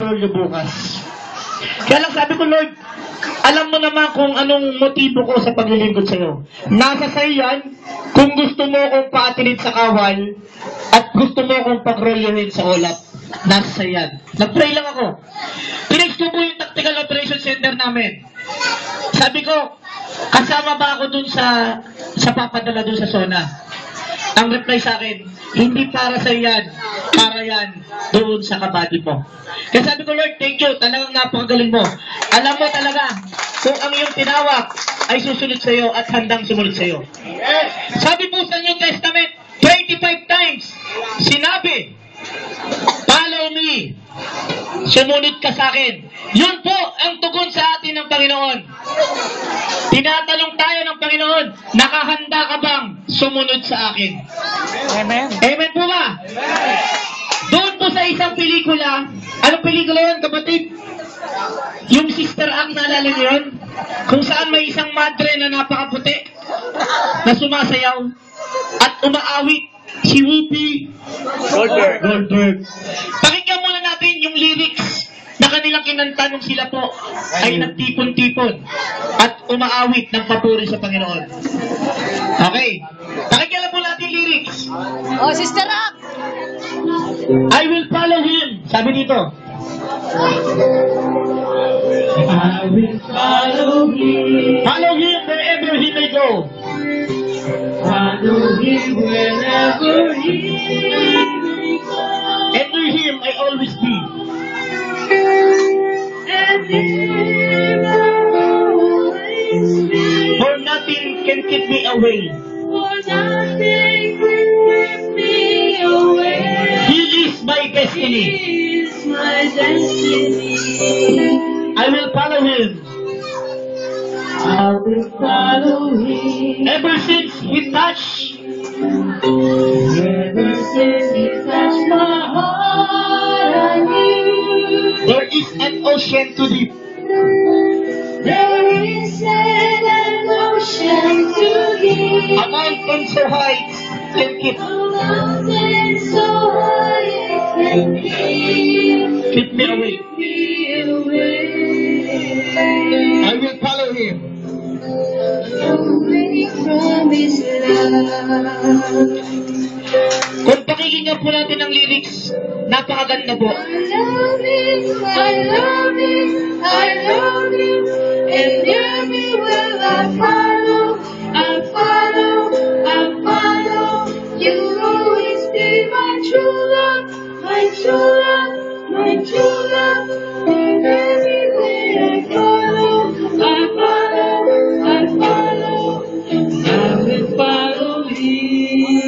pastor niyo bukas. Kaya lang sabi ko, Lord, alam mo naman kung anong motibo ko sa paglilingkod sa'yo. Nasa sa'yo yan, kung gusto mo akong paatilid sa kawal, at gusto mo akong pagrolyohin sa ulap, nasa sa'yo yan. Nag-pray lang ako. Tinext ko po yung Tactical Operation Center namin. Sabi ko, kasama ba ako dun sa papadala dun sa zona? Ang reply sa akin, hindi para sa yan, para yan doon sa kabady mo. Kaya sabi ko, Lord, thank you, talagang napakagaling mo. Alam mo talaga kung ang iyong tinawag ay susunod sa iyo at handang sumunod sa iyo. Sabi po sa New Testament, 25 times, sinabi, follow me, sumunod ka sa akin. Yun po ang tugon sa atin ng Panginoon. Tinatanong tayo ng Panginoon, nakahanda ka bang sumunod sa akin? Amen. Amen po ba? Amen. Doon po sa isang pelikula, anong pelikula yun, kapatid? Yung Sister Act, naalala niyo yun? Kung saan may isang madre na napakaputi, na sumasayaw, at umaawit, si Whoopi Goldberg. Pakinggan muna natin yung lyrics na kanilang kinanta nung sila po ay nagtipon-tipon at umaawit ng papuri sa Panginoon. Okay. Pakinggan lang po natin lyrics. Oh, Sister Rock! I will follow him. Sabi dito. I will follow him. Follow him wherever he may go. Follow him wherever he may go. And with him I always be. And him I always be. For nothing can keep me away. For nothing can keep me away. He is my destiny. He is my destiny. I will follow him. I will follow him. Ever since he touched my heart, I knew there is an ocean too deep. There is an ocean too deep. A mountain so high can keep. A mountain so high can keep me away. I will follow him. Kung pakikinggan po natin ang lyrics, napakaganda po. I love him, I love him, I love him, and everywhere I follow, I follow, I follow. You always be my true love, my true love, my true love, and everywhere I follow, I follow, I follow. I will follow him.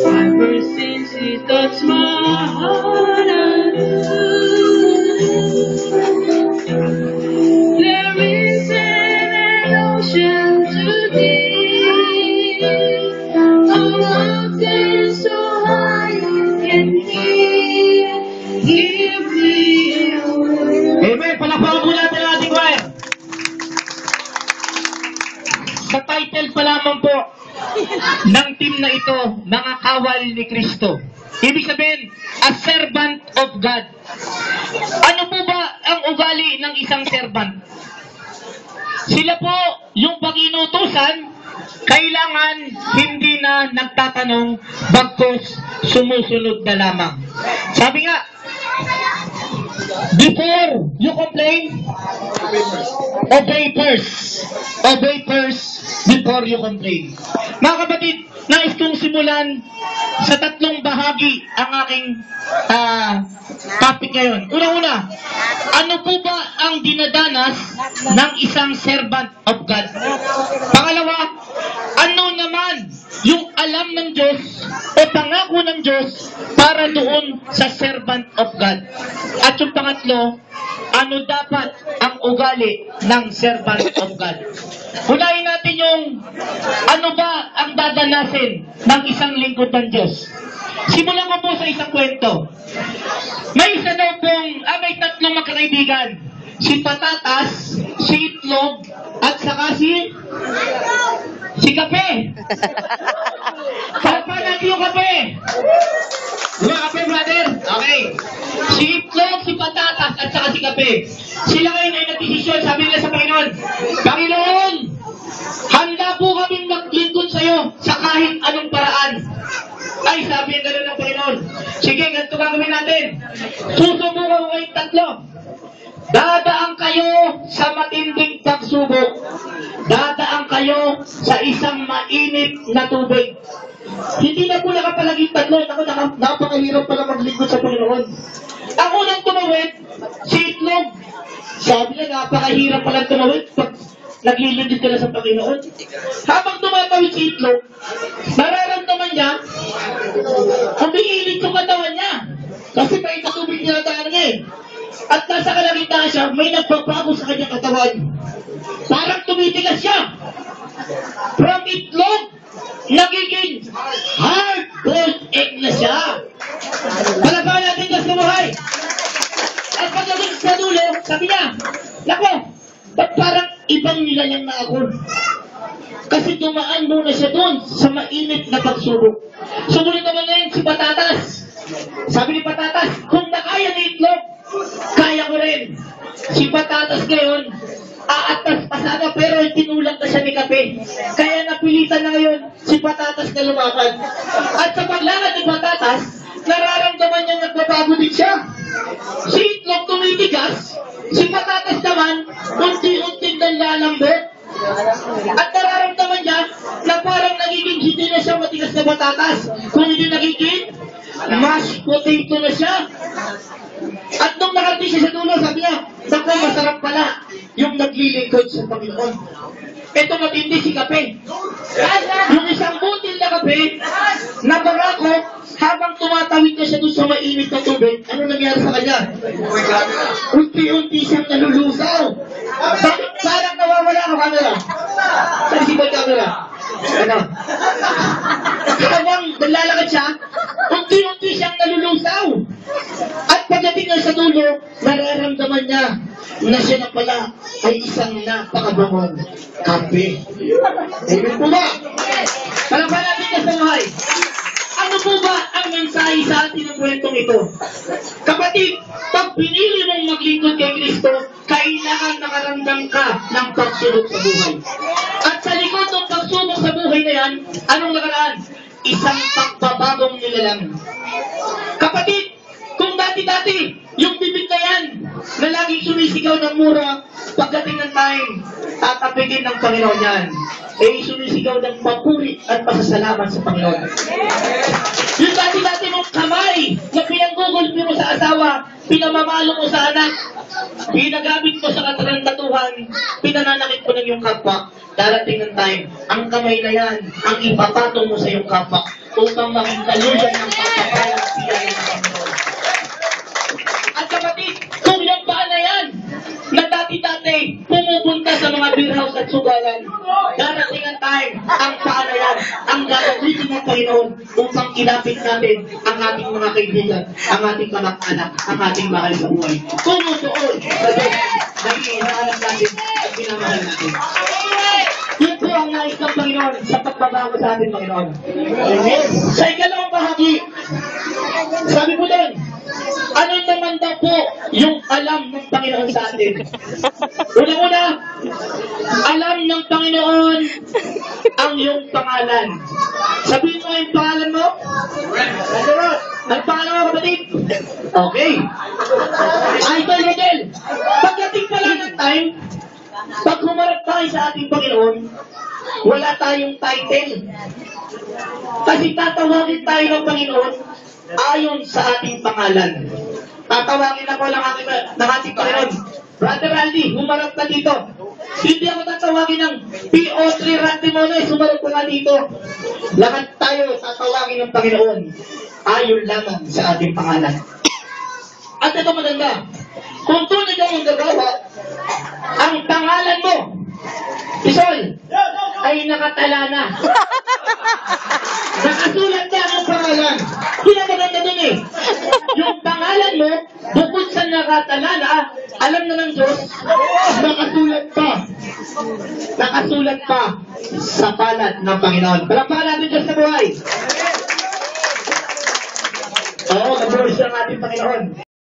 Ever since he touched my heart, I knew there is an ocean too deep, a mountain so high can keep me away. Amen. Palakpakan po natin ang ating choir. Sa title pa lamang po ng team na ito, mga kawal ni Kristo. Ibig sabihin, a servant of God. Ano po ba ang ugali ng isang servant? Sila po, yung pag-inutusan, kailangan hindi na nagtatanong, bagkus sumusunod na lamang. Sabi nga, before you complain, obey first. Obey first before you complain. Mga kapatid, nais kong simulan sa tatlong bahagi ang aking topic ngayon. Una-una, ano po ba ang dinadanas ng isang servant of God? Pangalawa, ano naman yung alam ng Diyos o pangako ng Diyos para doon sa servant of God? At yung pangatlo, ano dapat ang ugali ng servant of God? Unahin natin yung ano ba ang dadanasin ng isang lingkod ng Diyos. Simulan ko po sa isang kwento. May isa daw pong, may tatlong magkakaibigan. Si Patatas, si Itlog, at saka si Kape. Palakpakan natin yung Kape. Mga Kape, brother. Okay. Patatas at saka si Kape. Sila ngayon ay nagdesisyon, sabi nila sa Panginoon, Panginoon, handa po kaming maglingkod sa iyo sa kahit anong paraan. Ay, sabi nila ng Panginoon, sige, ganito gagawin natin. Susubukan ko kayong tatlo. Dadaan kayo sa matinding pagsubok. Dadaan kayo sa isang mainit na tubig. Hindi na po nakapalaging tatlo. Napakahirap pala maglingkod sa Panginoon. Ang unang tumawid, si Itlog. Sabi niya, napakahirap pala tumawid pag naglilingkod ka na sa Panginoon. Habang tumatawid si Itlog, nararamdaman niya, umiinit yung katawan niya. Kasi may katubig niya na niya eh. At nasa kalagitnaan siya, may nagbabago sa kanyang katawan. Parang tumitigas siya. From Itlog, nagiging hard-boiled egg na siya. Palapakan natin ka sa buhay. At pagdating sa dulo, sabi niya, nako, ba't parang ibang nilayang na ako? Kasi dumaan muna siya doon sa mainit na pagsubok. Sumunod naman ngayon si Patatas. Sabi ni Patatas, kung nakaya ni Itlog, kaya ko rin. Si Patatas ngayon, aatas pa sana pero tinulang na siya ni Kape. Kaya napilitan na ngayon si Patatas na lumakad. At sa paglakad ni Patatas, nararamdaman niya nagbabago din siya. Si Itlog tumitigas, si Patatas naman, unti-unting nanlalambot. At nararamdaman niya na parang nagiging hindi na siya matigas na patatas, kung hindi nagiging mashed potato na siya. At nung nakarating siya sa dulo, sabi niya, naku, masarap pala yung naglilingkod sa Panginoon. Ito matindi si Kape. Yung isang butil na kape, na barako, habang tumatawid na siya doon sa mainit na tubig, ano nangyari sa kanya? Unti-unti siyang nalulusaw. Bakit parang nawawala ang camera? Saan si Boy camera? Ano? Habang naglalakad siya, unti-unti siyang nalulusaw. At pagdating na sa dulo, nararamdaman niya na siya na pala ay isang napakabangong kape. Amen po ba? Palapan natin ka sa buhay. Ano po ba ang mensahe sa atin ng kwentong ito? Kapatid, pag pinili mong maglingkod kay Kristo, kailangan nakaramdam ka ng pagsubok sa buhay. At sa likod ng pagsubok sa buhay na yan, anong nakaraan? Isang pagbabagong nilalang. Kapatid, kung dati-dati, yung bibig na yan, na laging sumisigaw ng mura, pagdating ng time, tatapitin ng Panginoon yan. Eh, sumisigaw ng papuri at pasasalamat sa Panginoon. Yung dati-dati mong kamay, na pinanggugulpi mo sa asawa, pinamamalo mo sa anak, pinagamit mo sa katarantatuhan, pinananakit mo ng iyong kapwa, darating ng time, ang kamay na yan, ang ipapatong mo sa iyong kapwa, upang maging kaluyan ng pagpapalang siya ng Panginoon. At kapatid, kung yung paa na yan, na dati-dati pumupunta sa mga beer house at sugalan, darating ang time, ang paa na yan, ang gagawin ng Panginoon upang ilapit natin ang ating mga kaibigan, ang ating kamag-anak, ang ating mahal sa buhay. Tumutuon sa Diyos na hinahanap natin at pinamahal natin. Yun po ang nais ng Panginoon sa pagbabago sa ating Panginoon. Amen. Sa ikalawang bahagi, sabi po doon, ano naman daw po yung alam ng Panginoon sa atin? Una-una, alam ng Panginoon ang iyong pangalan. Sabihin mo yung pangalan mo? Ang pangalan mo, kapatid? Okay. Idol model. Pagdating pala ng time, pag humarap tayo sa ating Panginoon, wala tayong title. Kasi tatawagin tayo ng Panginoon ayon sa ating pangalan. Tatawagin ako ng ating Panginoon. Brother Aldi, humarap ka dito. Hindi ako tatawagin ng PO3 Ratimones, humarap ka dito. Lahat tayo tatawagin ng Panginoon ayon lamang sa ating pangalan. At ito maganda, kung tunay ang gagawa, ang pangalan mo, Isol, ay nakatala na. Nakasulat na ang pangalan. Pinamaganda dun eh. Yung pangalan mo, bukod sa nakatala na, alam na ng Diyos, nakasulat pa. Nakasulat pa sa palat ng Panginoon. Palakpakan natin Diyos sa buhay. Oo, nabuhay siya ang ating Panginoon.